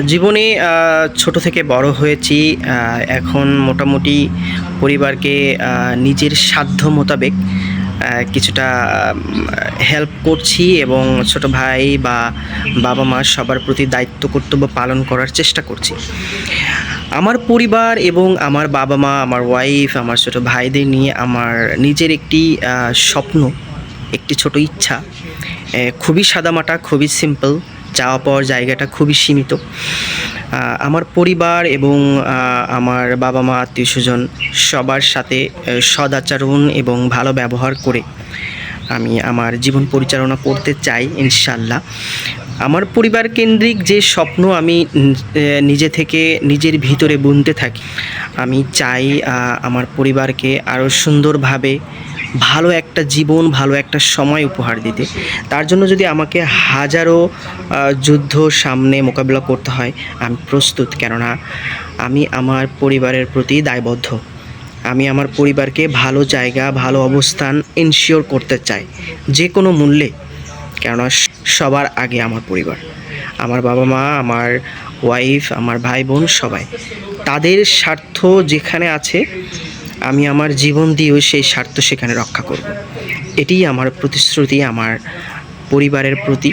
জীবনে ছোট থেকে বড় হয়েছি। এখন মোটামুটি পরিবারকে নিজের সাধ্য মোতাবেক কিছুটা হেল্প করছি এবং ছোট ভাই বা বাবা-মা সবার প্রতি দায়িত্ব কর্তব্য পালন করার চেষ্টা করছি। আমার পরিবার এবং আমার বাবা-মা, আমার ওয়াইফ, আমার ছোট ভাইদের নিয়ে আমার নিজের একটি স্বপ্ন, একটি ছোট ইচ্ছা। খুবই সাদামাটা, খুবই সিম্পল। চাওয়া পাওয়ার জায়গাটা খুবই সীমিত। আমার পরিবার এবং আমার বাবা-মা, আত্মীয়স্বজন সবার সাথে সদাচরণ এবং ভালো ব্যবহার করে আমি আমার জীবন পরিচালনা করতে চাই ইনশাআল্লাহ। আমার পরিবার কেন্দ্রিক যে স্বপ্ন আমি নিজে থেকে নিজের ভিতরে বুনতে থাকি। আমি চাই আমার পরিবারকে আরও সুন্দরভাবে ভালো একটা জীবন, ভালো একটা সময় উপহার দিতে। তার জন্য যদি আমাকে হাজারো যুদ্ধ সামনে মোকাবিলা করতে হয়, আমি প্রস্তুত। কেননা আমি আমার পরিবারের প্রতি দায়বদ্ধ। আমি আমার পরিবারকে ভালো জায়গা, ভালো অবস্থান এনশিওর করতে চাই যে কোনো মূল্যে। কেননা সবার আগে আমার পরিবার, আমার বাবা-মা, আমার ওয়াইফ, আমার ভাই-বোন সবাই। তাদের স্বার্থ যেখানে আছে আমি আমার জীবন দিয়েও সেই স্বার্থ সেখানে রক্ষা করব। এটিই আমার প্রতিশ্রুতি আমার পরিবারের প্রতি।